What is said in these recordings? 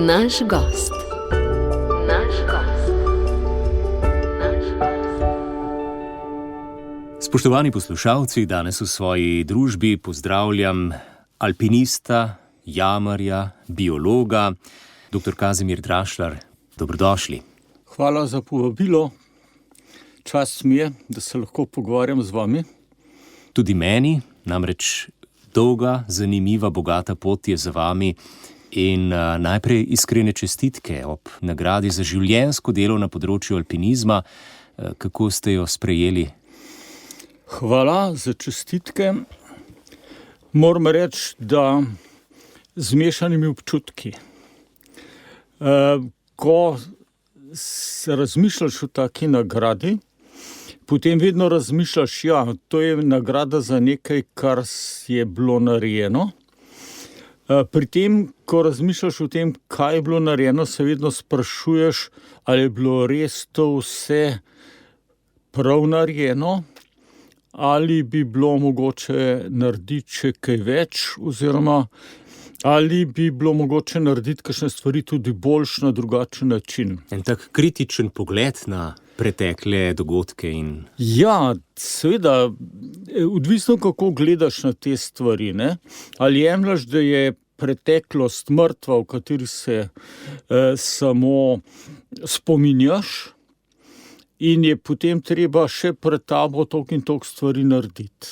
Naš gost. Spoštovani poslušalci, danes v svoji družbi pozdravljam alpinista, jamarja, biologa, dr. Kazimir Drašlar. Dobrodošli. Hvala za povabilo. Čast mi je, da se lahko pogovarjam z vami. Tudi meni, namreč dolga, zanimiva, bogata pot je za vami. In najprej iskrene čestitke ob nagradi za življenjsko delo na področju alpinizma. Kako ste jo sprejeli? Hvala za čestitke. Moram reči, da z mešanimi občutki. Ko se razmišljaš o taki nagradi, potem vedno razmišljaš, to je nagrada za nekaj, kar je bilo narejeno. Pri tem, ko razmišljaš o tem, kaj je bilo narejeno, se vedno sprašuješ, ali je bilo res to vse prav narejeno, ali bi bilo mogoče narediti še kaj več, oziroma ali bi bilo mogoče narediti kakšne stvari tudi boljše na drugačen način. En tak kritičen pogled na pretekle dogodke in... Ja, seveda, odvisno kako gledaš na te stvari, ne? Ali jemljaš, da je preteklost mrtva, v kateri se samo spominjaš in je potem treba še pred tabo toliko in toliko stvari narediti.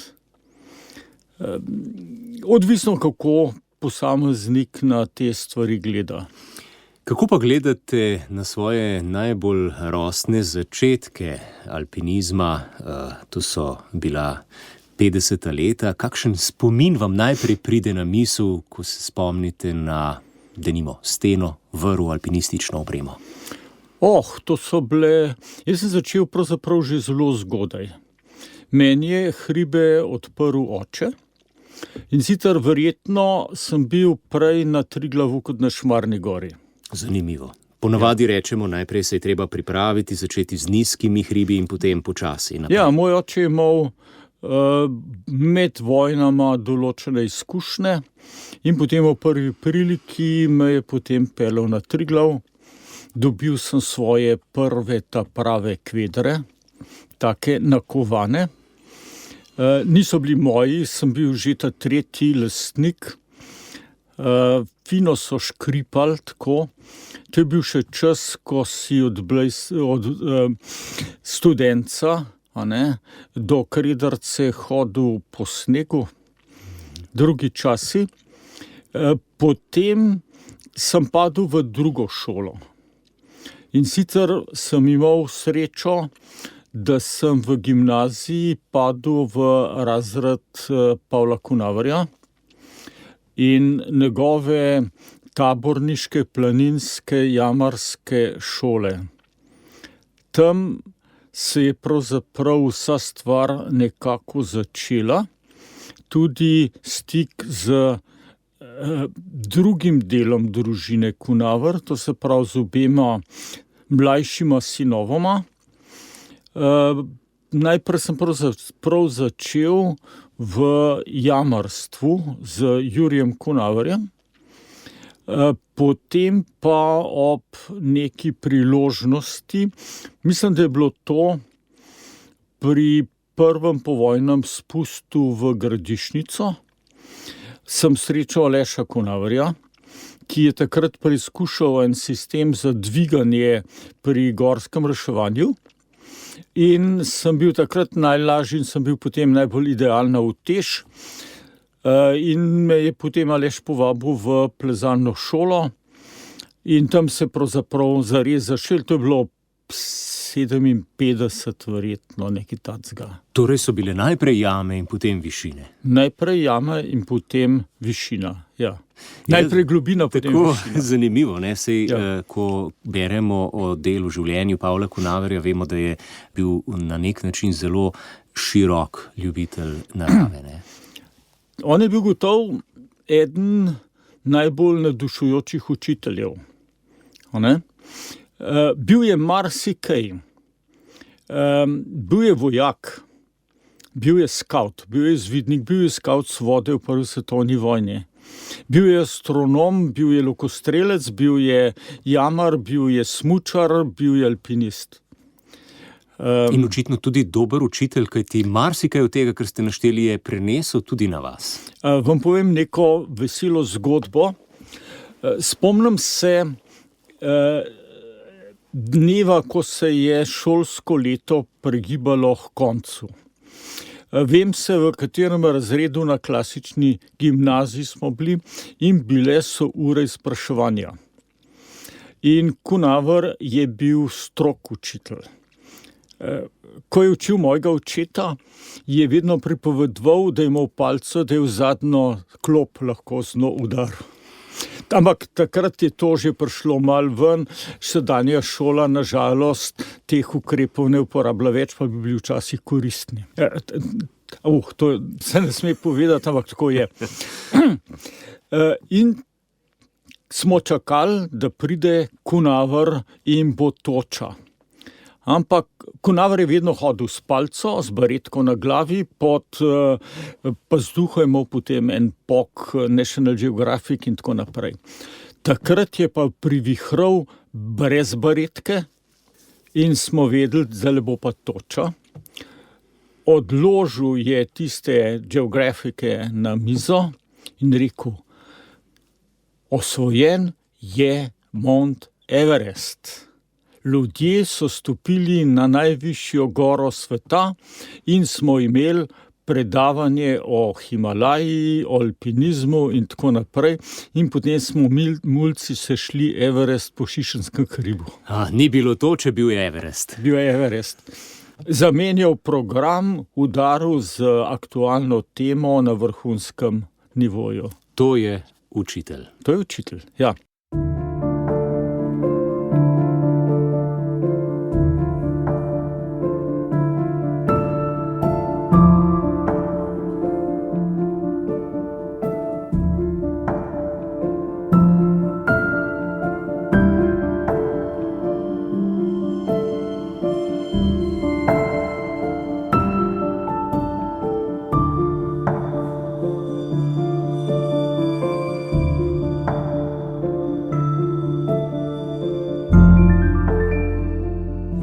Odvisno kako posameznik na te stvari gleda. Kako pa gledate na svoje najbolj rosne začetke alpinizma? To so bila 50. leta. Kakšen spomin vam najprej pride na misel, ko se spomnite na, denimo, steno, vrv, alpinistično opremo? To so bile... Jaz sem začel pravzaprav že zelo zgodaj. Meni je hribe odprl oče. In sicer verjetno sem bil prej na Triglavu kot na Šmarni gori. Zanimivo. Ponavadi rečemo, najprej se je treba pripraviti, začeti z nizkimi hribi in potem počasi naprej. Ja, moj oče je imel med vojnama določene izkušnje in potem v prvi priliki me je potem peljal na Triglav. Dobil sem svoje prve prave kvedre, take nakovane. Niso bili moji, sem bil že ta tretji lastnik. Fino so škripali tako. To je bil še čas, ko si od Studenca do Kredarice hodil po snegu. Drugi časi. Potem sem padel v drugo šolo. In sicer sem imel srečo, da sem v gimnaziji padel v razred Pavla Kunaverja in njegove taborniške, planinske, jamarske šole. Tam se je pravzaprav vsa stvar nekako začela, tudi stik z drugim delom družine Kunaver, to se pravi z obema mlajšima sinovoma. Najprej sem prav začel v jamarstvu z Jurijem Kunaverjem, potem pa ob neki priložnosti, mislim, da je bilo to pri prvem povojnem spustu v Gradišnico, sem srečal Aleša Kunaverja, ki je takrat preizkušal en sistem za dviganje pri gorskem reševanju. In sem bil takrat najlažji in sem bil potem najbolj idealna utež. In me je potem Aleš povabil v plezalno šolo in tam se pravzaprav zares začel. To je bilo 57 verjetno, nekaj takega. Torej so bile najprej jame in potem višine. Najprej jame in potem višina, ja. Najprej globina, potem višina. Tako zanimivo, ne? Sej, ko beremo o delu življenju Pavla Kunaverja, vemo, da je bil na nek način zelo širok ljubitelj narave, ne? On je bil gotov eden najbolj navdušujočih učiteljev. Bil je marsikaj. Bil je vojak, bil je skavt, bil je izvidnik, bil je skavt s vode v prvi svetovni vojni. Bil je astronom, bil je lokostrelec, bil je jamar, bil je smučar, bil je alpinist. In očitno tudi dober učitelj, kajti marsikaj od tega, kar ste našteli, je prenesel tudi na vas. Vam povem neko veselo zgodbo. Spomnim se dneva, ko se je šolsko leto pregibalo h koncu. Vem se, v katerem razredu na klasični gimnaziji smo bili in bile so ure izpraševanja. In Kunaver je bil strog učitelj. Ko je učil mojega očeta, je vedno pripovedoval, da je imel palco, da je v zadnjo klop lahko z njo udaril. Ampak takrat je to že prišlo malo ven, sedanja šola na žalost teh ukrepov ne uporablja več, pa bi bili včasih koristni. To se ne sme povedati, ampak tako je. In smo čakali, da pride Kunaver in bo toča. Ampak Kunaver je vedno hodil s palco, z baretko na glavi, pod pazduho je imel potem en pok National Geographic in tako naprej. Takrat je pa privihral brez baretke in smo vedeli, da bo pa toča. Odložil je tiste geografike na mizo in rekel: osvojen je Mount Everest. Ljudje so stopili na najvišjo goro sveta in smo imeli predavanje o Himalaji, o alpinizmu in tako naprej. In potem smo mulci se šli Everest po Šišenskem hribu. Ni bilo to, če bil je Everest. Bil je Everest. Zamenjal program, udaril z aktualno temo na vrhunskem nivoju. To je učitelj. To je učitelj, ja.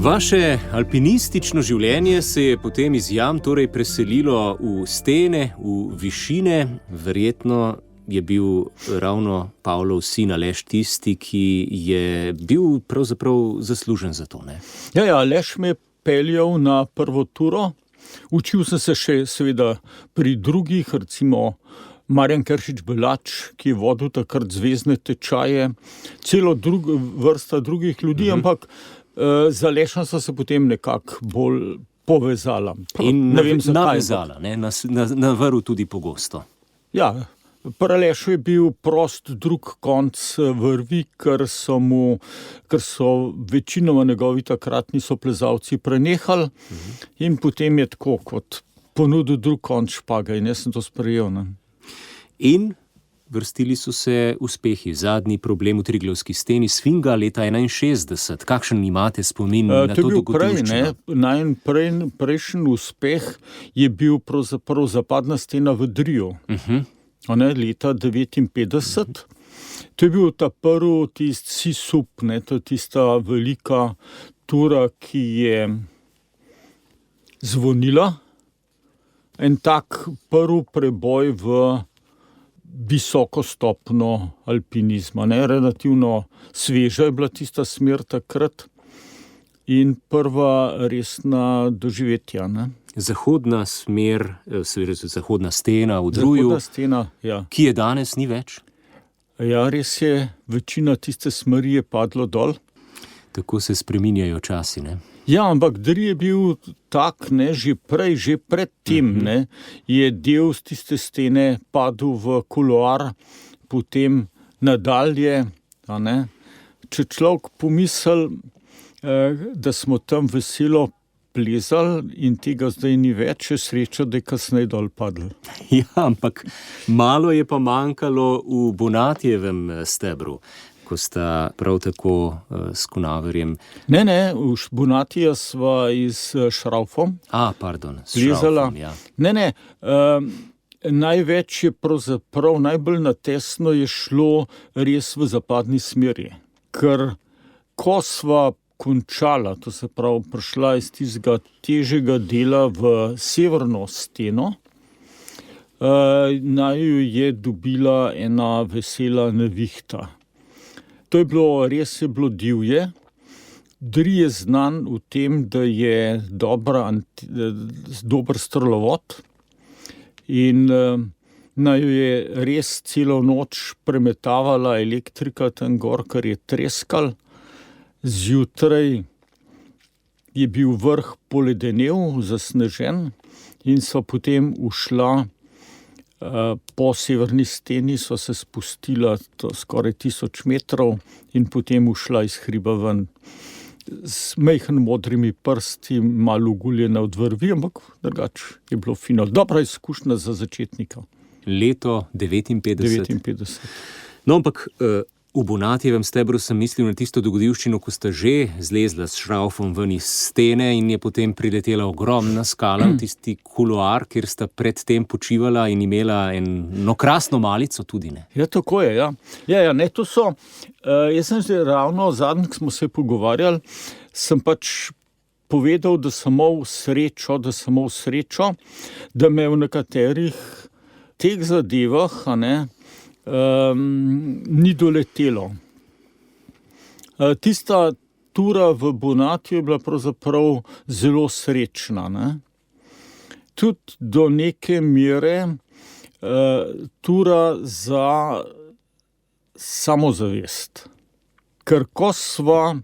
Vaše alpinistično življenje se je potem iz jam preselilo v stene, v višine. Verjetno je bil ravno Pavlov sin Aleš tisti, ki je bil pravzaprav zaslužen za to, ne? Ja, Aleš me je peljal na prvo turo. Učil sem se še seveda pri drugih, recimo Marjan Keršič-Belač, ki je vodil takrat zvezdne tečaje, celo vrsta drugih ljudi, ampak z Alešem so se potem nekako bolj povezala. In ne vem, navezala, na vrhu tudi pogosto. Ja, pri Alešu je bil prost drug konc vrvi, ker so večinoma njegovi takratni soplezalci prenehali in potem je tako kot ponudil drug konc špaga in jaz sem to sprejel. Ne? In vrstili so se uspehi. Zadnji problem v Triglavski steni, Sfinga leta 1961. Kakšen imate spomin na to dogodivščino? Prejšnji uspeh je bil pravzaprav zapadna stena v Driju. Leta 1959. To je bil ta prvi tisti Sisup, to je tista velika tura, ki je zvonila. En tak prvi preboj v visoko stopno alpinizma. Relativno sveža je bila tista smer takrat in prva resna doživetja. Zahodna smer, zahodna stena v Druju, zahodna stena, ja. Ki je danes ni več? Ja, res je, večina tiste smeri je padlo dol. Tako se spreminjajo časi, ne? Ja, ampak Drij je bil tak, že pred tem, je del z tiste stene padel v kuloar, potem nadalje, Če človek pomisli, da smo tam veselo plezali in tega zdaj ni več, je sreča, da je kasneje dol padlo. Ja, ampak malo je pa manjkalo v Bonatijevem stebru, ko sta prav tako s Kunaverjem. Ne, v Bonatija sva iz Šraufom. Pardon, s plezala. Šraufom, ja. Ne, največ je pravzaprav, najbolj na tesno je šlo res v zapadni smeri. Ker ko sva končala, to se pravi prišla iz tistega težjega dela v severno steno, naju je dobila ena vesela nevihta. To je bilo, res je bilo divje. Dri je znan v tem, da je dober strelovod in naju je res celo noč premetavala elektrika tam gor, ker je treskal. Zjutraj je bil vrh poledenel, zasnežen in sva potem ušla po severni steni, sva se spustila skoraj 1000 metrov in potem ušla iz hriba ven. S majhen modrimi prsti, malo oguljena od vrvi, ampak drugače je bilo fino. Dobra izkušnja za začetnika. Leto 59. 59. No, ampak v Bonatijevem stebru sem mislil na tisto dogodivščino, ko sta že zlezla s šraufom ven iz stene in je potem priletela ogromna skala v tisti kuloar, kjer sta predtem počivala in imela eno krasno malico tudi, ne? Ja, tako je, ja. Ja, ne, to so, jaz sem že ravno zadnjič smo se pogovarjali, sem pač povedal, da sem imel srečo, da me v nekaterih teh zadevah, ni doletelo. Tista tura v Bonatiju je bila pravzaprav zelo srečna, ne. Tudi do neke mere tura za samozavest. Ker ko sva,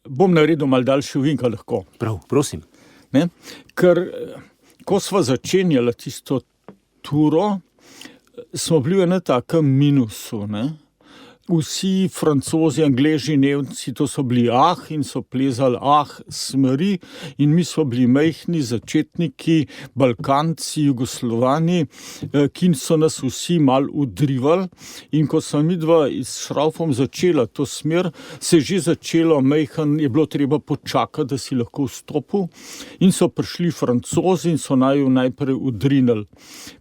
bom naredil malo daljši ovinka lahko. Prav, prosim. Ne? Ker ko sva začenjala tisto turo, smo bili v enem takem minusu, ne. Vsi Francozi, Angleži, Nemci, to so bili in so plezali smeri in mi smo bili majhni začetniki, Balkanci, Jugoslovani, ki so nas vsi malo udrivali in ko sem midva s šraufom začela to smer, se je že začelo majhen, je bilo treba počakati, da si lahko vstopil in so prišli Francozi in so naju najprej udrinili.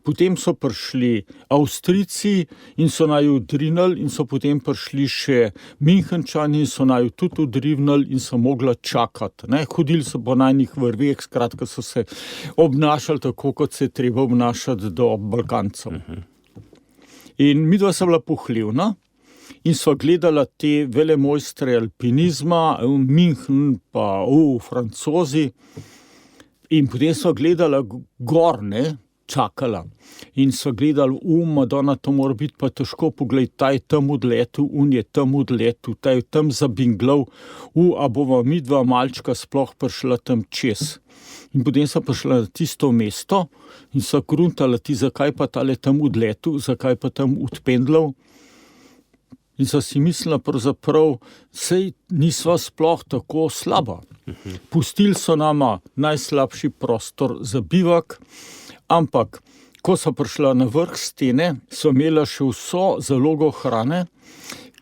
Potem so prišli Avstrijci in so naju udrinili in so potem prišli še Münchenčani in so naju tudi udrivnili in so mogla čakati, ne. Hodili so po najnih vrveh, skratka so se obnašali tako, kot se je treba obnašati do Balkancev. In midva sva bila pohlevna in sva gledala te velemojstre alpinizma, München pa Francozi, in potem sva gledala gor, ne, čakala. In so gledali, Madonna, to mora biti pa težko, poglej, ta je tam odletel, je tam odletel, ta je tam zabinglal, a bova midva malčka sploh prišla tam čez. In potem so prišla na tisto mesto in so gruntala, zakaj pa tale tam odletel, zakaj pa tam odpendlal. In so si mislila, pravzaprav, sej nisva sploh tako slaba. Pustili so nama najslabši prostor za bivak, ampak ko so prišla na vrh stene, so imela še vso zalogo hrane,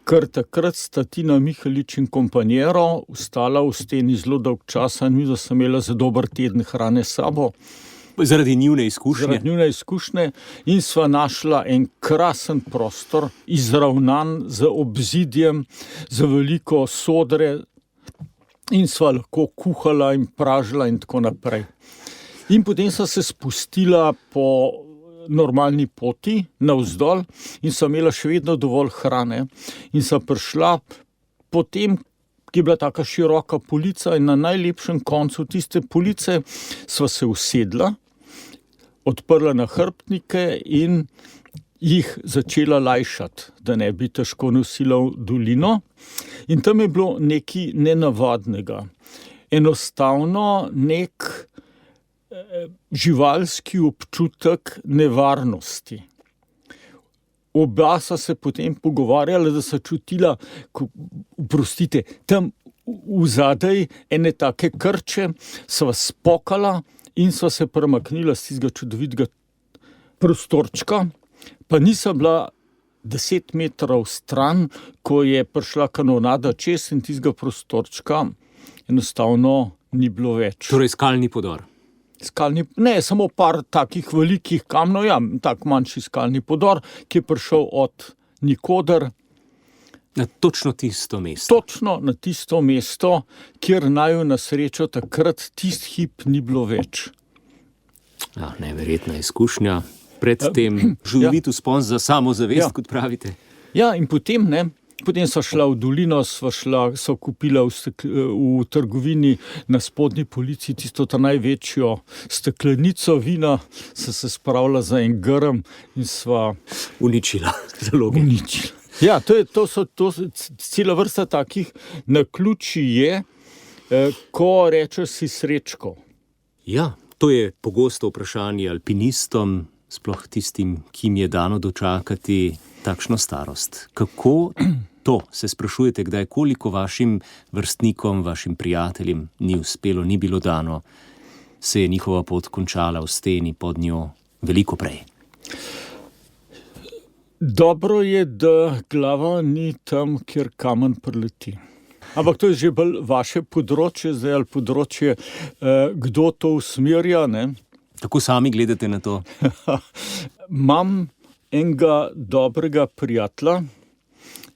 ker takrat sta Tina Mihelič in kompanjero ostala v steni zelo dolg časa in midva sta imela za dober teden hrane s sabo. Zaradi njune izkušnje? Zaradi njune izkušnje in sva našla en krasen prostor, izravnan z obzidjem, z veliko sodre in sva lahko kuhala in pražila in tako naprej. In potem so se spustila po normalni poti navzdol in so imela še vedno dovolj hrane in so prišla potem, ki je bila taka široka polica in na najlepšem koncu tiste police sva se usedla, odprla nahrbtnike in jih začela lajšati, da ne bi težko nosila v dolino. In tam je bilo nekaj nenavadnega. Enostavno nek živalski občutek nevarnosti. Oba so se potem pogovarjala, da so čutila, oprostite, tam vzadej ene take krče, sva spokala in sva se premaknila z tistega čudovitega prostorčka, pa nisem bila 10 metrov stran, ko je prišla kanonada čez in tistega prostorčka enostavno ni bilo več. Torej skalni podor. ne, samo par takih velikih kamnov, ja, tak manjši skalni podor, ki je prišel od nikoder. Na točno tisto mesto. Točno na tisto mesto, kjer naju na srečo takrat tist hip ni bilo več. Ja, neverjetna izkušnja. Predtem živit vzpon za samozavest, kot pravite. Ja, in potem sva šla v dolino, sva kupila v trgovini na spodnji polici tisto največjo steklenico vina, se spravila za en grm in sva uničila zaloge. Ja, to so cela vrsta takih naključij je, ko rečeš si srečko. Ja, to je pogosto vprašanje alpinistom, sploh tistim, ki jim je dano dočakati takšno starost. Kako to, se sprašujete kdaj, koliko vašim vrstnikom, vašim prijateljem ni uspelo, ni bilo dano, se je njihova pot končala v steni pod njo veliko prej? Dobro je, da glava ni tam, kjer kamen prileti. Ampak to je že bolj vaše področje, zdaj ali področje, kdo to usmerja, ne? Kako sami gledate na to? Imam enega dobrega prijatelja,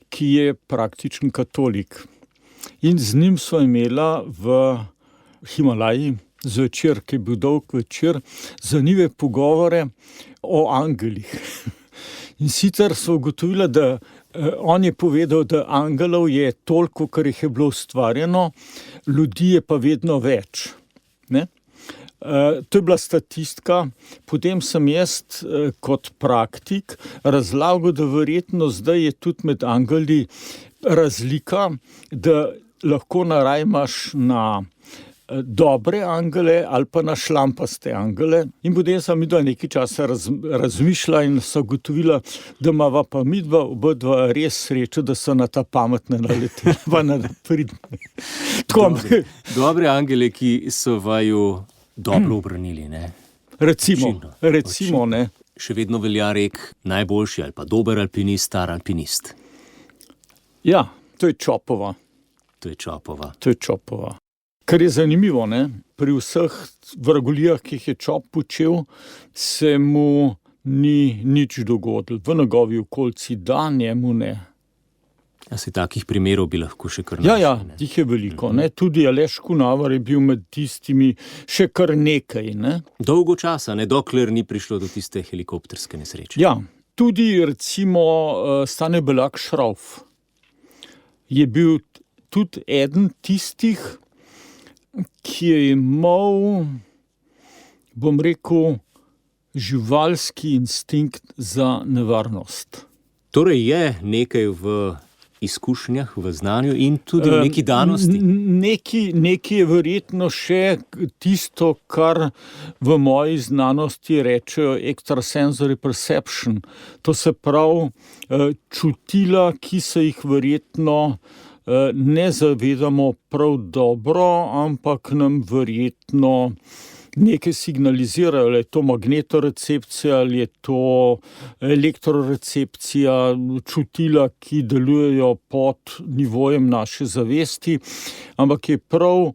ki je praktičen katolik. In z njim sva imela v Himalaji zvečer, ki je bil dolg večer, zanimive pogovore o angelih. In sicer so ugotovila, da on je povedal, da angelov je toliko, kar jih je bilo ustvarjeno, ljudi je pa vedno več. Ne? To je bila statistika. Potem sem jaz kot praktik razlagal, da verjetno zdaj je tudi med angeli razlika, da lahko naraj imaš na dobre angele ali pa na šlampaste angele. In potem sem midva nekaj časa razmišljala in so ugotovila, da imava pa midva obadva res srečo, da so na ta pametne naleteli, pa na pridne. Dobre angele, ki so vaju dobro obranili, ne? Recimo, ne. Še vedno velja rek najboljši ali pa dober alpinist, star alpinist. Ja, to je Čopova. To je Čopova. Kar je zanimivo, ne? Pri vseh vragolijah, ki jih je Čop počel, se mu ni nič dogodilo. V njegovi okolici da, njemu ne. A se takih primerov bi lahko še kar našli? Ja, jih je veliko. Ne? Tudi Aleš Kunavar je bil med tistimi še kar nekaj. Ne? Dolgo časa, ne, dokler ni prišlo do tiste helikopterske nesreče. Ja, tudi recimo Stane Belak Šrauf je bil tudi eden tistih, ki je imel, bom rekel, živalski instinkt za nevarnost. Torej je nekaj v izkušnjah, v znanju in tudi v neki danosti? Nekaj je verjetno še tisto, kar v moji znanosti rečejo extrasensory perception. To se pravi čutila, ki se jih verjetno ne zavedamo prav dobro, ampak nam verjetno nekaj signalizirajo, ali je to magnetorecepcija, ali je to elektrorecepcija, čutila, ki delujejo pod nivojem naše zavesti. Ampak je prav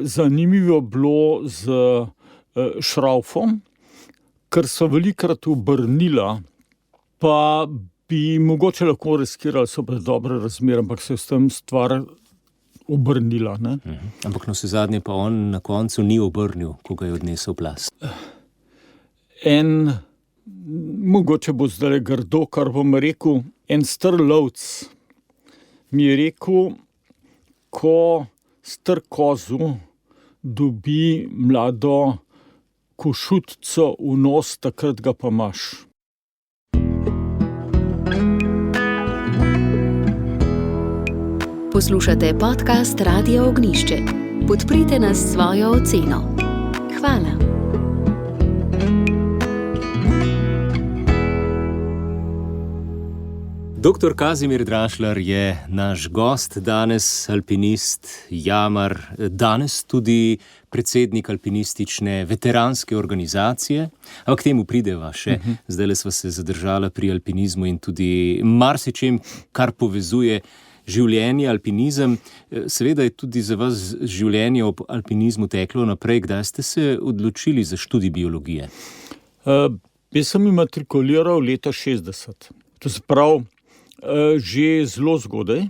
zanimivo bilo z Šraufom, ker so velikrat obrnila, pa bi mogoče lahko riskirali, so pa dobre razmere, ampak se je s tem stvar obrnila. Ne? Ampak navsezadnje pa on na koncu ni obrnil, ko ga je odnesel plaz. Mogoče bo zdaj grdo, kar bom rekel, en star lovec mi je rekel, ko star kozu dobi mlado košutco v nos, takrat ga pa imaš. Poslušate podcast Radia Ognjišče. Podprite nas s svojo oceno. Hvala. Dr. Kazimir Drašlar je naš gost danes, alpinist, jamar, danes tudi predsednik alpinistične veteranske organizacije, ampak k temu prideva še. Zdajle sva se zadržala pri alpinizmu in tudi marsičem, kar povezuje življenje, alpinizem. Seveda je tudi za vas življenje ob alpinizmu teklo naprej. Kdaj ste se odločili za študij biologije? Jaz sem imatrikuliral leta 60. To se pravi, že zelo zgodaj.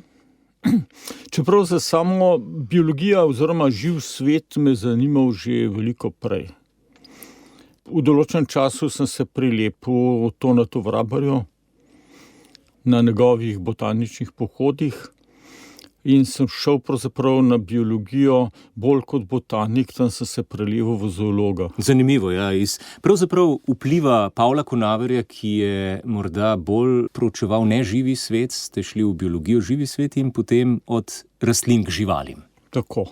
Čeprav za samo biologija oziroma živ svet me zanimal že veliko prej. V določenem času sem se prilepil Tonatu Vrabarju na njegovih botaničnih pohodih in sem šel pravzaprav na biologijo bolj kot botanik, tam sem se preleval v zoologa. Zanimivo, ja. Iz pravzaprav vpliva Pavla Konaverja, ki je morda bolj proučeval neživi svet, ste šli v biologijo živi svet in potem od rastlin k živalim. Tako.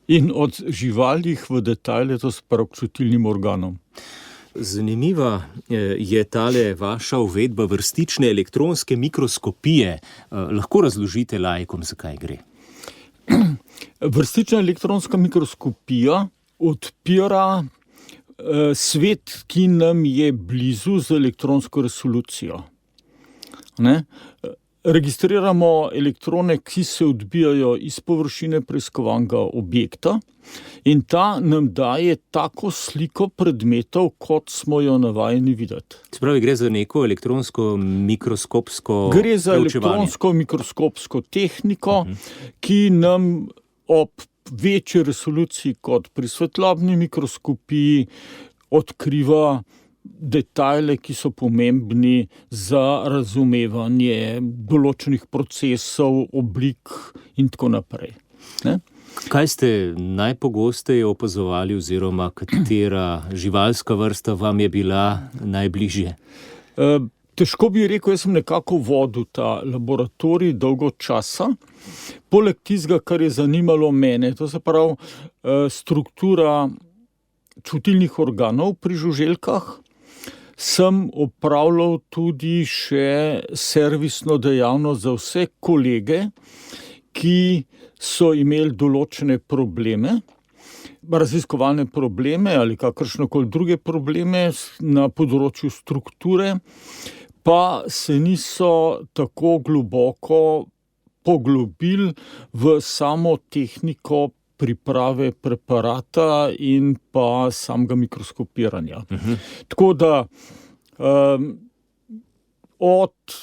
In od živalih v detajle, to se pravi k čutilnim organom. Zanimiva je tale vaša uvedba vrstične elektronske mikroskopije. Lahko razložite laikom, zakaj gre? Vrstična elektronska mikroskopija odpira svet, ki nam je blizu z elektronsko resolucijo. Ne? Registriramo elektrone, ki se odbijajo iz površine preiskovanega objekta in ta nam daje tako sliko predmetov, kot smo jo navajeni videti. Spravi, gre za neko elektronsko mikroskopsko Gre za elektronsko mikroskopsko tehniko, ki nam ob večji resoluciji kot pri svetlobni mikroskopiji odkriva detajle, ki so pomembni za razumevanje določenih procesov, oblik in tako naprej. Ne? Kaj ste najpogosteje opazovali oziroma katera živalska vrsta vam je bila najbližje? Težko bi rekel, jaz sem nekako vodil ta laboratorij dolgo časa. Poleg tistega, kar je zanimalo mene, to se pravi struktura čutilnih organov pri žuželkah, sem opravljal tudi še servisno dejavnost za vse kolege, ki so imeli določene probleme, raziskovalne probleme ali kakršnekoli druge probleme na področju strukture, pa se niso tako globoko poglobili v samo tehniko priprave preparata in pa samega mikroskopiranja. Tako da od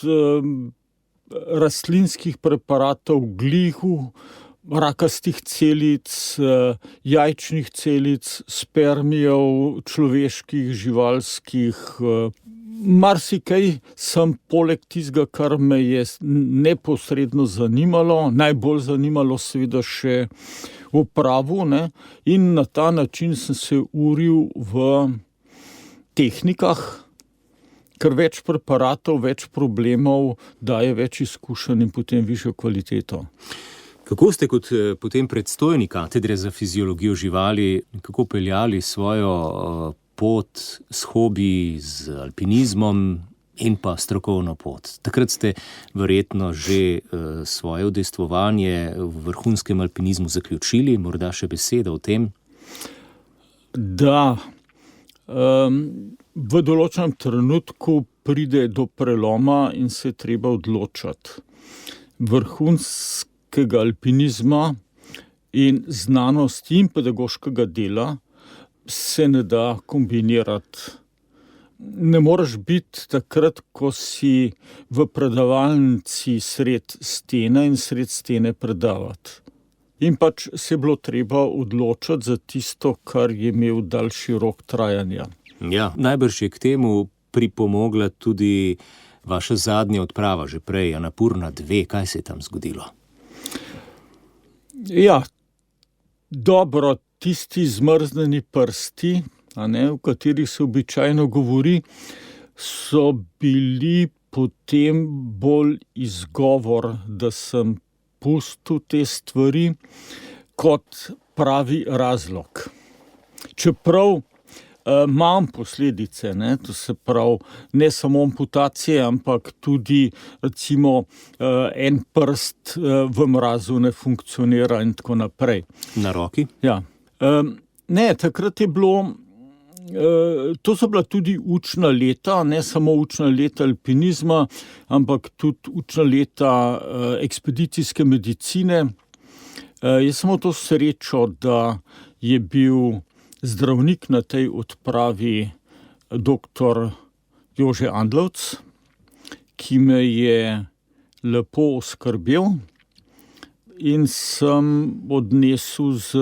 rastlinskih preparatov glihu, rakastih celic, jajčnih celic, spermijev, človeških, živalskih, marsikaj sem poleg tistega, kar me je neposredno zanimalo, najbolj zanimalo seveda še upravo, ne, in na ta način sem se uril v tehnikah, ker več preparatov, več problemov daje več izkušenj in potem višjo kvaliteto. Kako ste kot potem predstojnik katedre za fiziologijo živali, kako peljali svojo pot s hobiji, z alpinizmom in pa strokovno pot? Takrat ste verjetno že svoje udejstvovanje v vrhunskem alpinizmu zaključili, morda še beseda o tem? Da, v določenem trenutku pride do preloma in se je treba odločati. Vrhunskega alpinizma in znanosti in pedagoškega dela se ne da kombinirati. Ne moreš biti takrat, ko si v predavalnici sred stene in sred stene predavati. In pač se je bilo treba odločiti za tisto, kar je imel daljši rok trajanja. Ja, najbrž je k temu pripomogla tudi vaša zadnja odprava, že prej, Annapurna 2. Kaj se je tam zgodilo? Ja, dobro, tisti zmrznjeni prsti, o katerih se običajno govori, so bili potem bolj izgovor, da sem pustil te stvari, kot pravi razlog. Čeprav imam posledice, to se pravi ne samo amputacije, ampak tudi recimo en prst v mrazu ne funkcionira in tako naprej. Na roki? Ja. Ne, takrat je bilo To so bila tudi učna leta, ne samo učna leta alpinizma, ampak tudi učna leta ekspedicijske medicine. Jaz sem imel to srečo, da je bil zdravnik na tej odpravi doktor Jože Andlovc, ki me je lepo oskrbel in sem odnesel z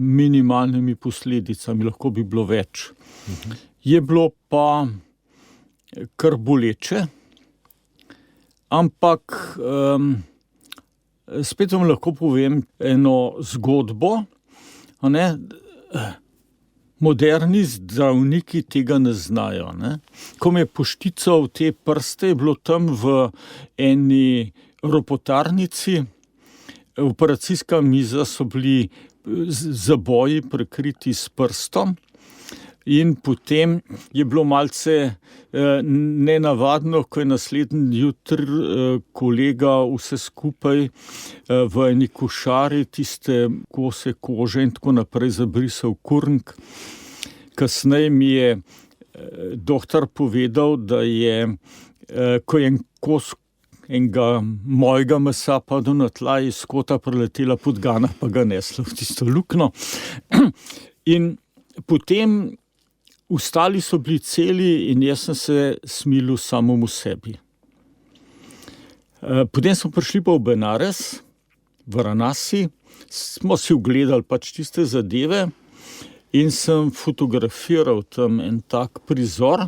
minimalnimi posledicami, lahko bi bilo več. Je bilo pa kar boleče, ampak spet vam lahko povem eno zgodbo, a ne. Moderni zdravniki tega ne znajo, ne. Ko me je poštical te prste, je bilo tam v eni ropotarnici, operacijska miza, so bili zaboji prekriti s prstom in potem je bilo malce nenavadno, ko je naslednji jutri kolega vse skupaj v eni košari, tiste kose kože in tako naprej zabrisal kurnik. Kasneje mi je doktor povedal, da je, ko je en kos enega mojega mesa padel na tla, je iz kota preletela podgana, pa ga nesla v tisto luknjo. In potem ostali so bili celi in jaz sem se smilil samemu sebi. Potem smo prišli pa v Benares, v Varanasi, smo si ogledali pač tiste zadeve in sem fotografiral tam en tak prizor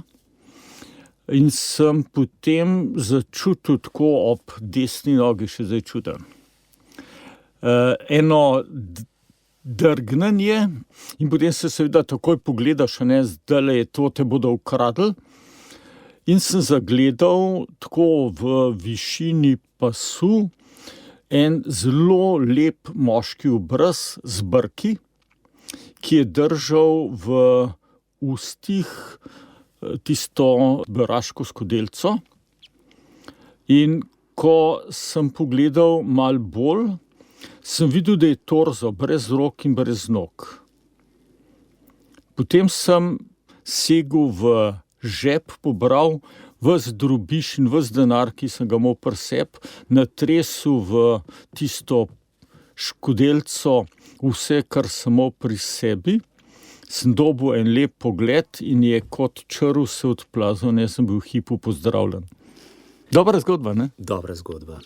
in sem potem začutil tako ob desni nogi, še zdaj čutim, eno drgnenje in potem se seveda takoj pogledaš, a ne, zdajle je to, te bodo ukradli. In sem zagledal tako v višini pasu en zelo lep moški obraz z brki, ki je držal v ustih tisto beraško skodelico. In ko sem pogledal malo bolj, sem videl, da je torzo brez rok in brez nog. Potem sem segel v žep, pobral ves drobiž in ves denar, ki sem ga imel pri sebi, natresel v tisto škodelico vse, kar sem imel pri sebi, sem dobil en lep pogled in je kot črv se odplazil, jaz sem bil v hipu pozdravljen. Dobra zgodba, ne? Dobra zgodba.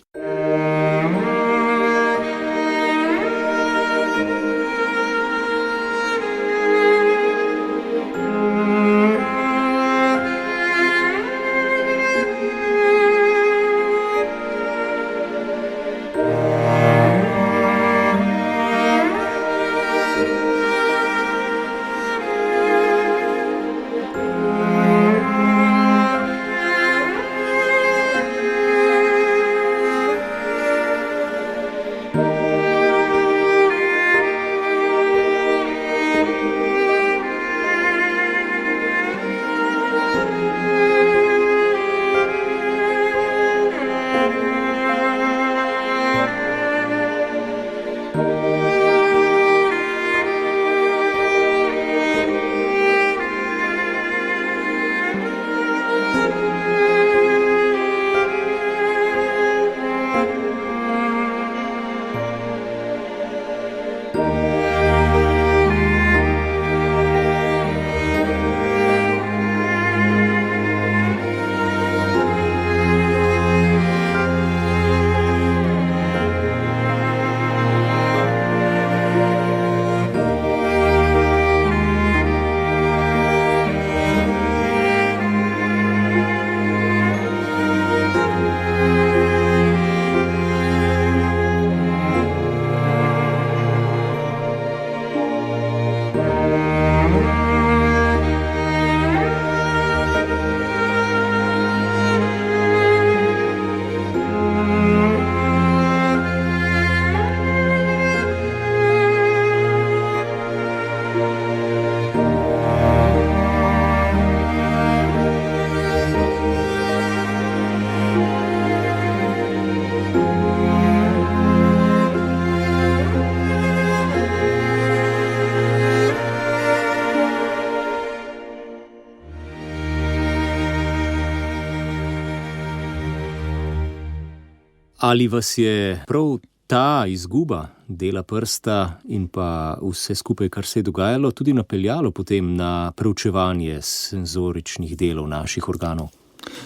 Ali vas je prav ta izguba dela prsta in pa vse skupaj, kar se je dogajalo, tudi napeljalo potem na preučevanje senzoričnih delov naših organov?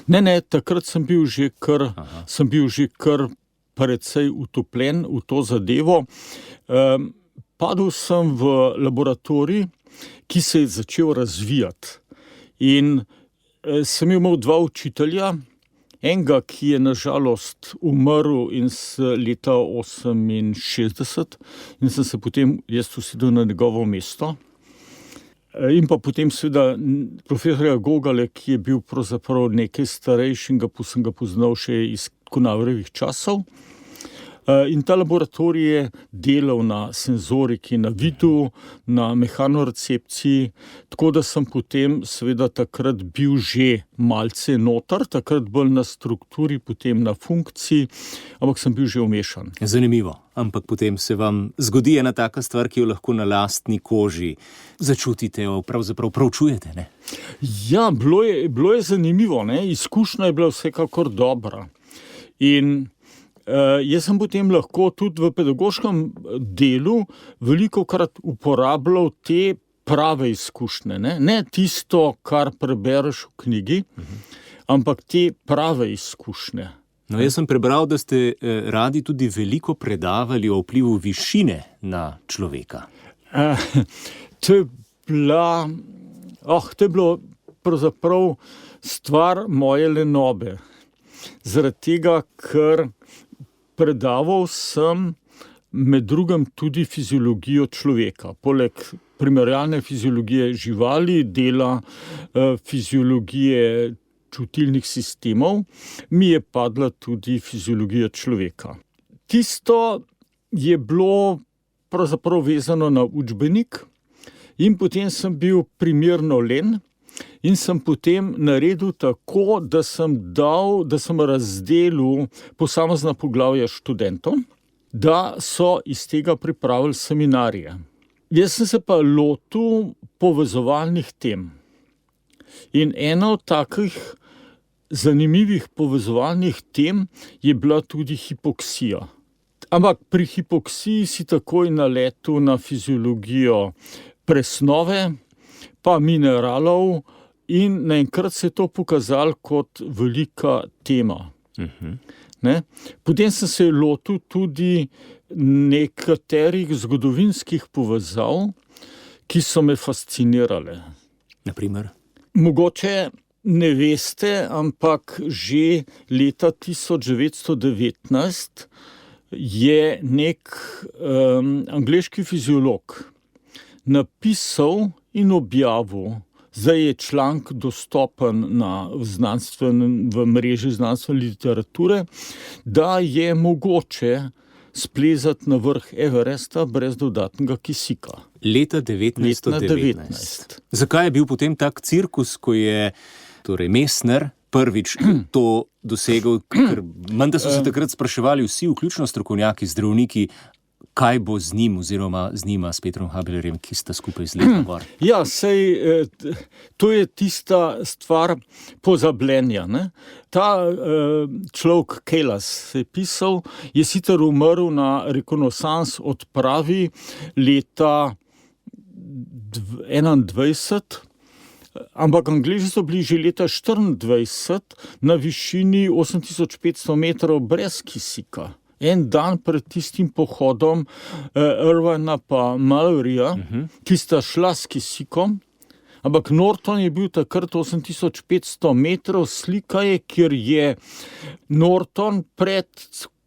Ne, takrat sem bil že kar precej utopljen v to zadevo. Padel sem v laboratorij, ki se je začel razvijati. In sem imel dva učitelja, enega, ki je nažalost umrl leta 68 in sem se potem jaz usedel na njegovo mesto. In pa potem seveda profesorja Gogale, ki je bil pravzaprav nekaj starejši in sem ga poznal še iz Kunavrjevih časov. In ta laboratorij je delal na senzoriki, na vidu, na mehanorecepciji, tako da sem potem seveda takrat bil že malce noter, takrat bolj na strukturi, potem na funkciji, ampak sem bil že vmešan. Zanimivo, ampak potem se vam zgodi ena taka stvar, ki jo lahko na lastni koži začutite, pravzaprav proučujete, ne? Ja, bilo je zanimivo, ne? Izkušnja je bila vsekakor dobra. In jaz sem potem lahko tudi v pedagoškem delu velikokrat uporabljal te prave izkušnje. Ne tisto, kar prebereš v knjigi, ampak te prave izkušnje. No, jaz sem prebral, da ste radi tudi veliko predavali o vplivu višine na človeka. To je bilo pravzaprav stvar moje lenobe. Zaradi tega, ker predaval sem med drugim tudi fiziologijo človeka. Poleg primerjalne fiziologije živali, dela fiziologije čutilnih sistemov, mi je padla tudi fiziologija človeka. Tisto je bilo pravzaprav vezano na učbenik in potem sem bil primerno len. In sem potem naredil tako, da sem razdelil posamezna poglavja študentom, da so iz tega pripravili seminarije. Jaz sem se pa lotil povezovalnih tem. In ena od takih zanimivih povezovalnih tem je bila tudi hipoksija. Ampak pri hipoksiji si takoj naletel na fiziologijo presnove, pa mineralov, in naenkrat se je to pokazalo kot velika tema. Ne? Potem sem se lotil tudi nekaterih zgodovinskih povezav, ki so me fascinirale. Naprimer? Mogoče ne veste, ampak že leta 1919 je nek angleški fiziolog napisal in objavil, zdaj je članek dostopen v mreži znanstvene literature, da je mogoče splezati na vrh Everesta brez dodatnega kisika. Leta 1919. Zakaj je bil potem tak cirkus, ko je Messner prvič to dosegel, ker menda so se takrat spraševali vsi, vključno strokovnjaki, zdravniki, kaj bo z njim oziroma z njima, s Petrom Hablerjem, ki sta skupaj z letom gor? Ja, to je tista stvar pozabljenja. Ne? Ta človek Kelas se je pisal, je sicer umrl na rekonesans odpravi leta 1921, ampak Angleži so bili že leta 1924 na višini 8500 metrov brez kisika. En dan pred tistim pohodom Irvina pa Malloryja, ki sta šla s kisikom, ampak Norton je bil takrat 8500 metrov, slika je, kjer je Norton pred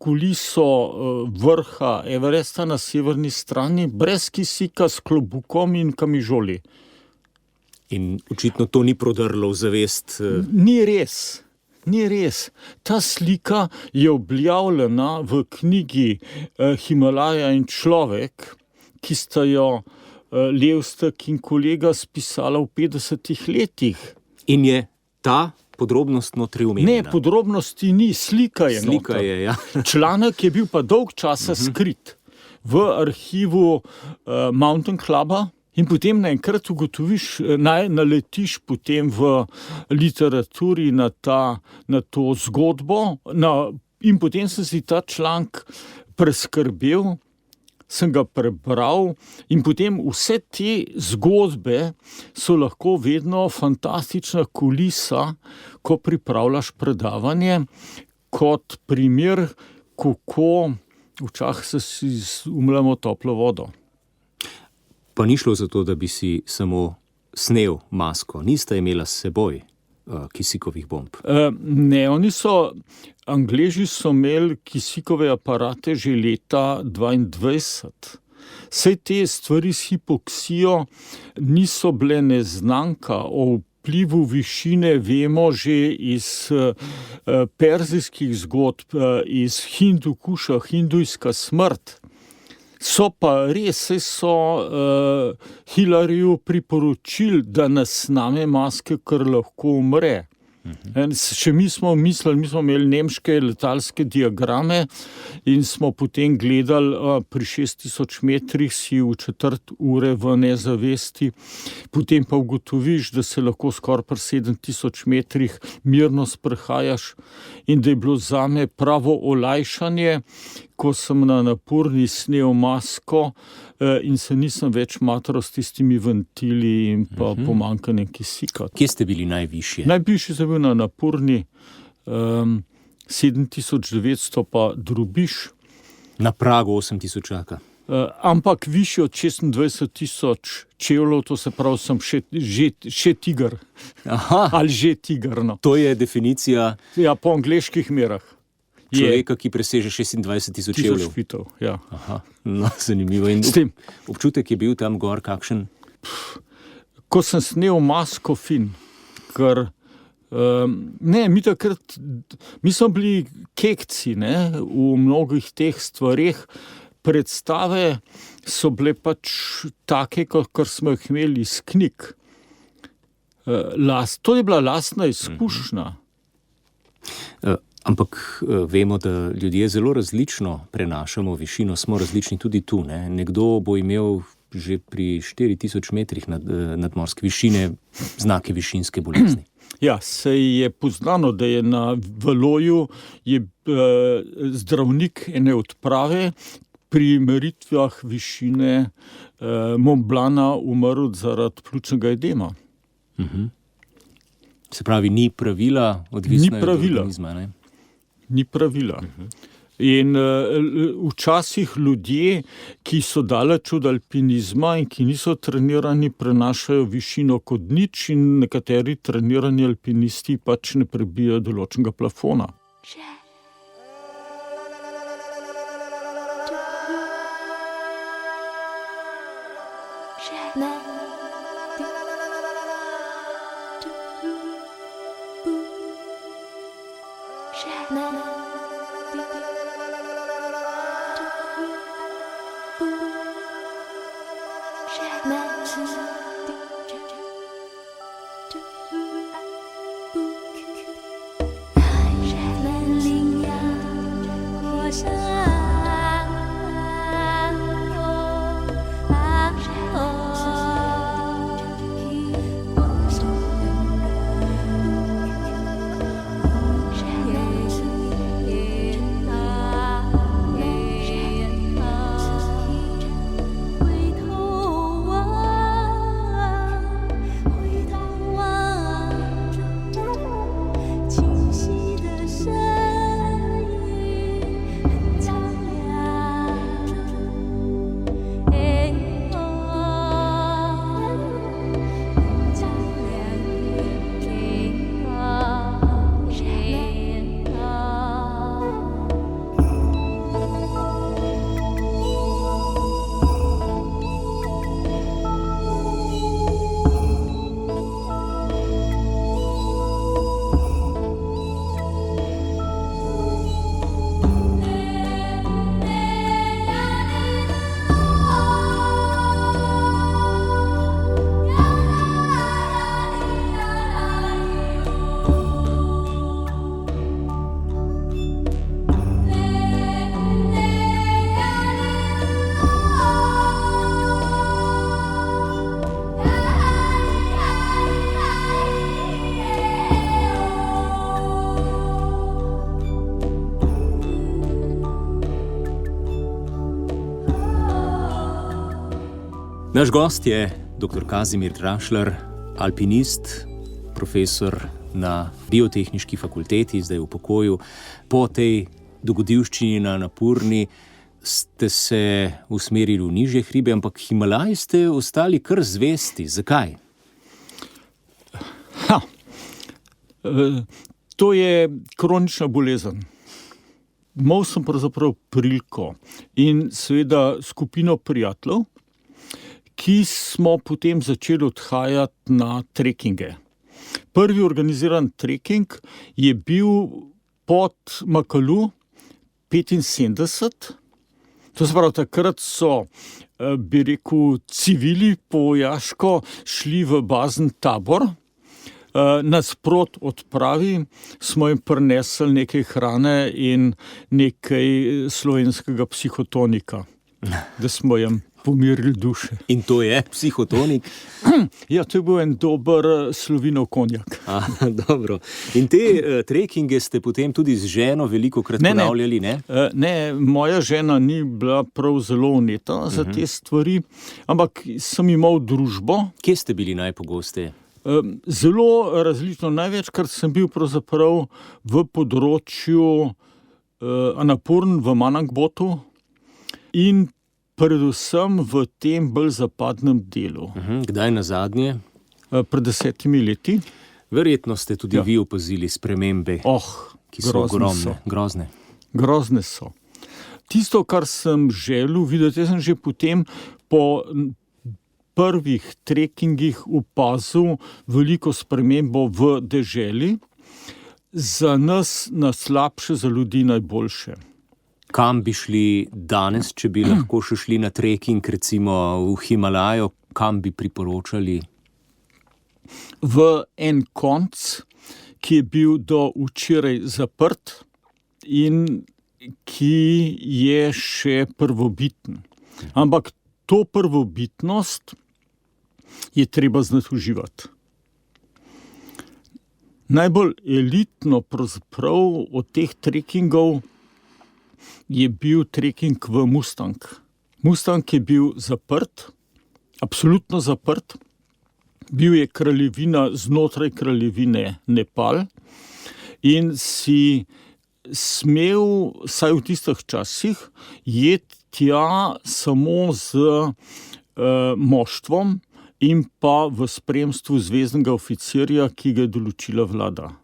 kuliso vrha Everesta na severni strani, brez kisika, s klobukom in kamižoli. In očitno to ni prodrlo v zavest. Ni res. Ta slika je objavljena v knjigi Himalaja in človek, ki sta jo Levstek in kolega spisala v 50 letih. In je ta podrobnost notri omenjena? Ne, podrobnosti ni, slika je Slika noter. je, ja. Članek je bil pa dolg časa skrit v arhivu Mountain Cluba. In potem naenkrat ugotoviš, naletiš potem v literaturi na to zgodbo, na In potem sem si ta članek preskrbel, sem ga prebral in potem vse te zgodbe so lahko vedno fantastična kulisa, ko pripravljaš predavanje, kot primer, kako včasih se si umljamo toplo vodo. Pa ni šlo za to, da bi si samo snel masko, nista imela s seboj kisikovih bomb. Ne, Angleži so imeli kisikove aparate že leta 2022. Vse te stvari s hipoksijo niso bile neznanka. O vplivu višine vemo že iz perzijskih zgodb, iz Hindukuša, hindujska smrt. So pa res, Hilariju priporočili, da nas sname maske, ker lahko umre. Še mi smo imeli nemške letalske diagrame in smo potem gledali pri 6000 metrih si v 1/4 ure v nezavesti, potem pa ugotoviš, da se lahko skoraj pri 7000 metrih mirno sprehajaš in da je bilo zame pravo olajšanje, ko sem na Napurni snel masko in se nisem več matral s tistimi ventili in pa pomanjkanjem kisika. Kje ste bili najvišje? Najvišji sem bil na Napurni, 7900 pa Drobiž. Na pragu 8000. Ampak višji od 26 000 čevljev, to se pravi, sem še tiger. Aha, Ali že tiger, no. to je definicija Ja, po angleških merah. človeka, ki preseže 26 000 čevljev. 1000 feetov, ja. Aha, no, zanimivo. In S tem, občutek je bil tam gor kakšen? ko sem snel masko fin, ker mi smo bili kekci, ne, v mnogih teh stvareh. Predstave so bile pač take, kot smo jih imeli iz knjig. To je bila lastna izkušnja. Ampak vemo, da ljudje zelo različno prenašamo višino, smo različni tudi tu. Ne? Nekdo bo imel že pri 4000 metrih nadmorske višine znake višinske bolezni. Ja, se je poznano, da je na Valoju zdravnik ene odprave pri meritvah višine Mont Blana umrl zaradi pljučnega edema. Se pravi, ni pravila, odvisno je od organizma, ne? Ni pravila. In včasih ljudje, ki so daleč od alpinizma in ki niso trenirani, prenašajo višino kot nič in nekateri trenirani alpinisti pač ne prebijajo določenega plafona. Naš gost je dr. Kazimir Drašler, alpinist, profesor na Biotehniški fakulteti, zdaj v pokoju. Po tej dogodivščini na Napurni ste se usmerili v nižje hribe, ampak Himalaji ste ostali kar zvesti. Zakaj? To je kronična bolezen. Imel sem pravzaprav priliko in seveda skupino prijateljev, ki smo potem začeli odhajati na trekinge. Prvi organiziran treking je bil pod Makalu 75. To se pravi, takrat so, bi rekel, civili po vojaško šli v bazen tabor. Nasprot odpravi smo jim prinesli nekaj hrane in nekaj slovenskega psihotonika, da smo jim pomirili duše. In to je psihotonik? Ja, to je bil en dober Slovinov konjak. Dobro. In te trekinge ste potem tudi z ženo velikokrat ponavljali, ne? Ne, moja žena ni bila prav zelo vneta za te stvari, ampak sem imel družbo. Kje ste bili najpogosteje? Zelo različno. Največkrat sem bil pravzaprav v področju Annapurn v Manakbotu in predvsem v tem bolj zapadnem delu. Kdaj nazadnje? Pred 10 leti. Verjetno ste tudi vi opazili spremembe, ki so grozne. Grozne so. Tisto, kar sem želel videti, jaz sem že potem po prvih trekingih opazil veliko spremembo v deželi, za nas na slabše, za ljudi najboljše. Kam bi šli danes, če bi lahko še šli na treking, recimo v Himalajo, kam bi priporočali? V en konc, ki je bil do včeraj zaprt in ki je še prvobiten. Ampak to prvobitnost je treba znati uživati. Najbolj elitno pravzaprav od teh trekingov je bil treking v Mustang. Mustang je bil zaprt, absolutno zaprt. Bil je kraljevina znotraj kraljevine Nepal in si smel, saj v tistih časih, jeti tja samo z moštvom in pa v spremstvu zveznega oficirja, ki ga je določila vlada.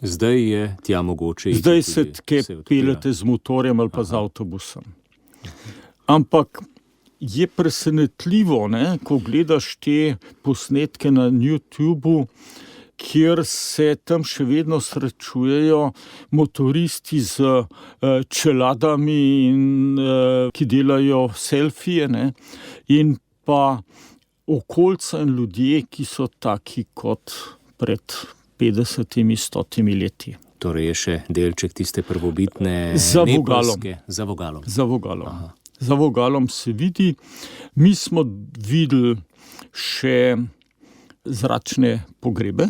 Zdaj je tja mogoče. Zdaj se peljete z motorjem ali pa z avtobusom. Ampak je presenetljivo, ne, ko gledaš te posnetke na YouTubu, kjer se tam še vedno srečujejo motoristi z čeladami, ki delajo selfije, ne, in pa okolica in ljudje, ki so taki kot pred 50-100 leti. Torej je še delček tiste prvobitne nepalske. Za vogalom. Za vogalom. Za vogalom se vidi. Mi smo videli še zračne pogrebe.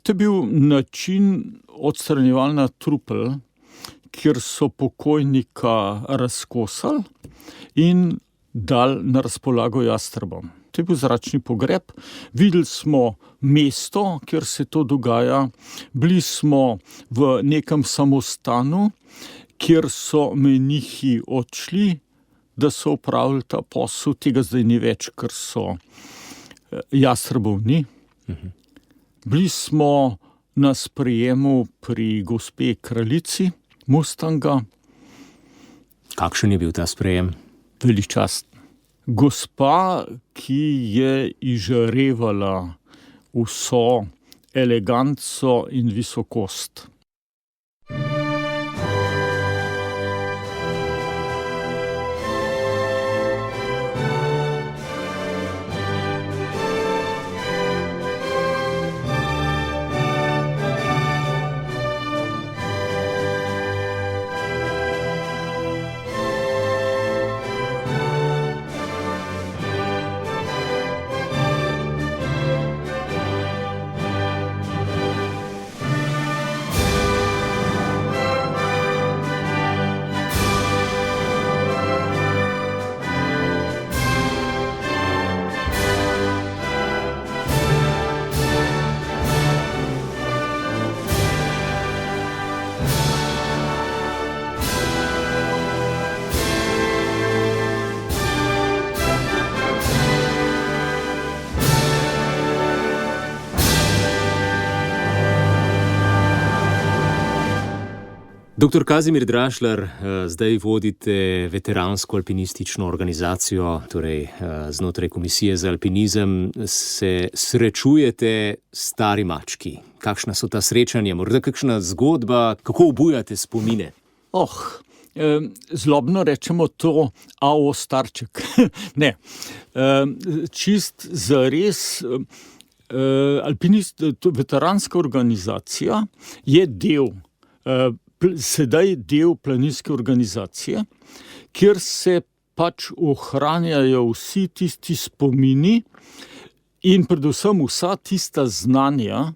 To je bil način odstranjevanja trupel, kjer so pokojnika razkosali in dali na razpolago jastrebom. To je bil zračni pogreb. Videli smo mesto, kjer se to dogaja. Bili smo v nekem samostanu, kjer so menihi odšli, da so opravili ta posel. Tega zdaj ni več, ker so jastrebov ni. Bili smo na sprejemu pri gospe kraljici Mustanga. Kakšen je bil ta sprejem? Veličasten. Gospa, ki je izžarevala vso eleganco in visokost. Dr. Kazimir Drašlar, zdaj vodite veteransko alpinistično organizacijo, torej znotraj Komisije za alpinizem se srečujete s stari mački. Kakšna so ta srečanja, morda kakšna zgodba, kako obujate spomine? Zlobno rečemo to AO starček. Ne, čist zares, veteranska organizacija je sedaj del planinske organizacije, kjer se pač ohranjajo vsi tisti spomini in predvsem vsa tista znanja,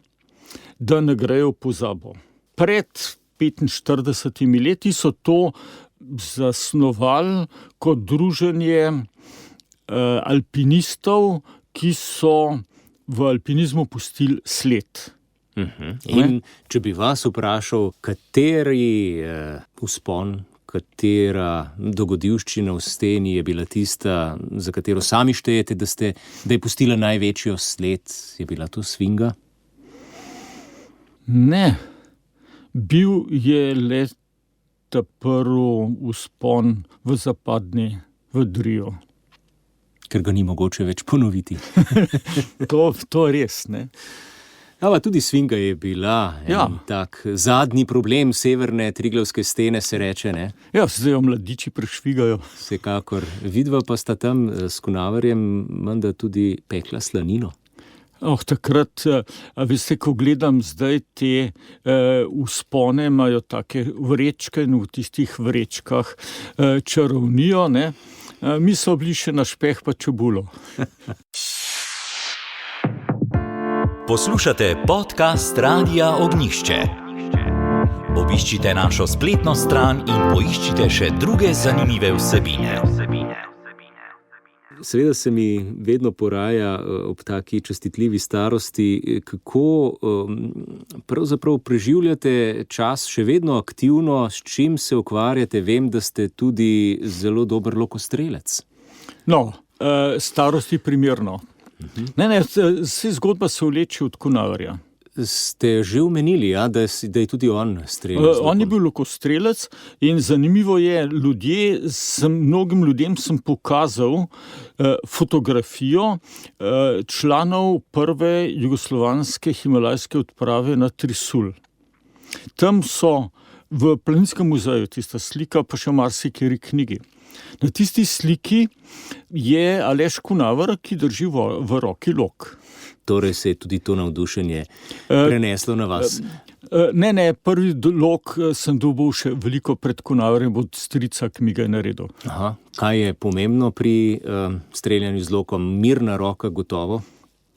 da ne grejo v pozabo. Pred 45 leti so to zasnovali kot druženje alpinistov, ki so v alpinizmu pustili sled. In če bi vas vprašal, kateri vzpon, katera dogodivščina v steni je bila tista, za katero sami štejete, da je pustila največjo sled, je bila to Svinga? Ne, bil je le ta prvi vzpon v Zapadni, v Driju. Ker ga ni mogoče več ponoviti. To res, ne. Ampak tudi Svinga je bila tak zadnji problem severne Triglavske stene, se reče, ne? Ja, zdaj jo mladiči prešvigajo. Vsekakor. Vidva pa sta tam s Kunaverjem menda tudi pekla slanino. Takrat, veste, ko gledam zdaj te vzpone, imajo take vrečke in v tistih vrečkah čarovnijo, ne? Mi so bili še na špeh pa čebulo. Poslušate podcast Radia Ognjišče. Obiščite našo spletno stran in poiščite še druge zanimive vsebine. Seveda se mi vedno poraja ob taki častitljivi starosti, kako pravzaprav preživljate čas še vedno aktivno, s čim se ukvarjate. Vem, da ste tudi zelo dober lokostrelec. Starosti primerno. Ne, vse zgodba se vleče od Kunaverja. Ste že omenili, da je tudi on strelec? On je bil lokostrelec in zanimivo je, mnogim ljudem sem pokazal fotografijo članov prve jugoslovanske himalajske odprave na Trisul. Tam so v Planinskem muzeju tista slika, pa še marsikateri knjigi. Na tisti sliki je Aleš Kunaver, ki drži v roki lok. Torej se je tudi to navdušenje preneslo na vas? Ne, prvi lok sem dobil še veliko pred Kunaverjem od strica, ki mi ga je naredil. Kaj je pomembno pri streljanju z lokom? Mirna roka gotovo?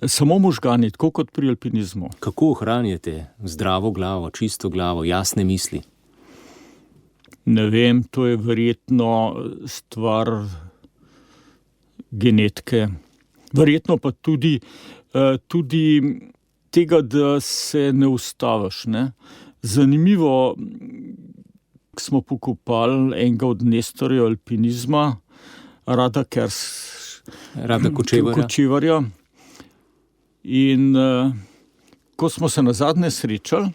Samo možgani, tako kot pri alpinizmu. Kako ohranjate zdravo glavo, čisto glavo, jasne misli? Ne vem, to je verjetno stvar genetike. Verjetno pa tudi tega, da se ne ustaviš, ne. Zanimivo, smo pokopali enega od nestorjev alpinizma, Rada Kočevarja. In ko smo se nazadnje srečali,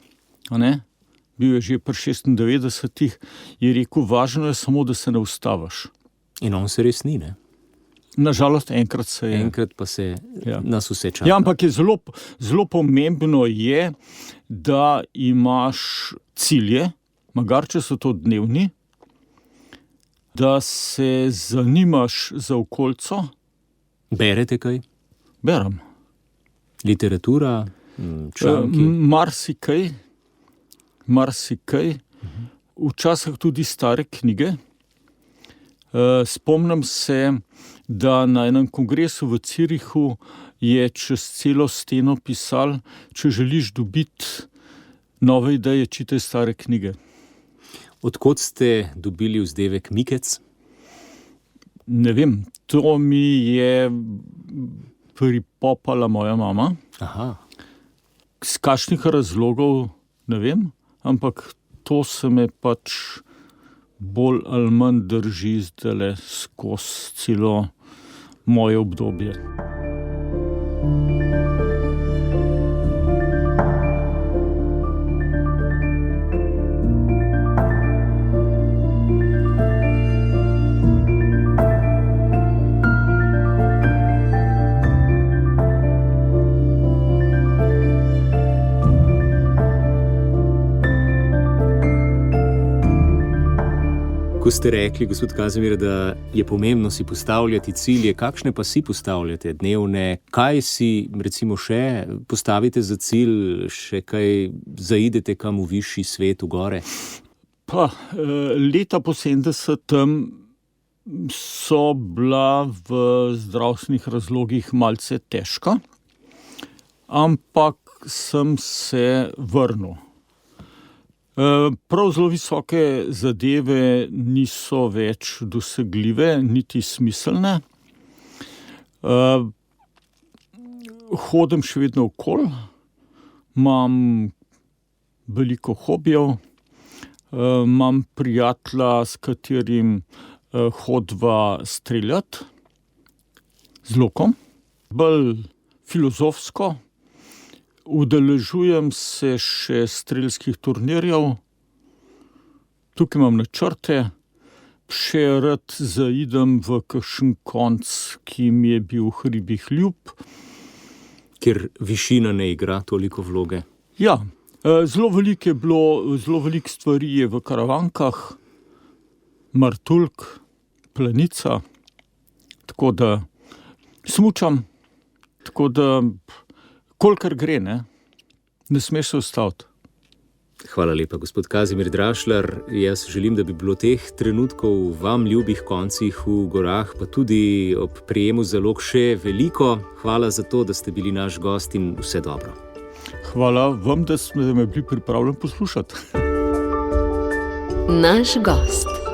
bil je že pri 96, je rekel, važno je samo, da se ne ustaviš. In on se res ni, ne? Nažalost, enkrat se je. Enkrat pa se nas vse čaka. Ampak je zelo pomembno je, da imaš cilje, magari če so to dnevni, da se zanimaš za okolico. Berete kaj? Berem. Literatura, članki? Marsikaj. Včasih tudi stare knjige. Spomnim se, da na enem kongresu v Zürichu je čez celo steno pisal, če želiš dobiti nove ideje, čitaj stare knjige. Od kod ste dobili vzdevek Mikec? Ne vem, to mi je pripopala moja mama. Z kakšnih razlogov ne vem, ampak to se me pač bolj ali manj drži zdajle skozi celo moje obdobje. Ko ste rekli, gospod Kazimir, da je pomembno si postavljati cilje, kakšne pa si postavljate dnevne, kaj si recimo še postavite za cilj, še kaj zaidete kam v višji svet, v gore? Leta po 70. so bila v zdravstvenih razlogih malce težka, ampak sem se vrnil. Prav zelo visoke zadeve niso več dosegljive, niti smiselne. Hodim še vedno okoli, imam veliko hobijev, imam prijatelja, s katerim hodiva streljati z lokom, bolj filozofsko. Udeležujem se še strelskih turnirjev, tukaj imam načrte, še rad zaidem v kakšen konec, ki mi je bil v hribih ljub. Ker višina ne igra toliko vloge. Ja, zelo veliko stvari je v Karavankah, Martuljk, Planica, tako da smučam, tako da kolikor gre, ne smeš se ustaviti. Hvala lepa, gospod Kazimir Drašlar. Jaz želim, da bi bilo teh trenutkov v vam ljubih koncih v gorah, pa tudi ob prijemu zalog še veliko. Hvala za to, da ste bili naš gost in vse dobro. Hvala vam, da ste me bili pripravljeni poslušati. Naš gost.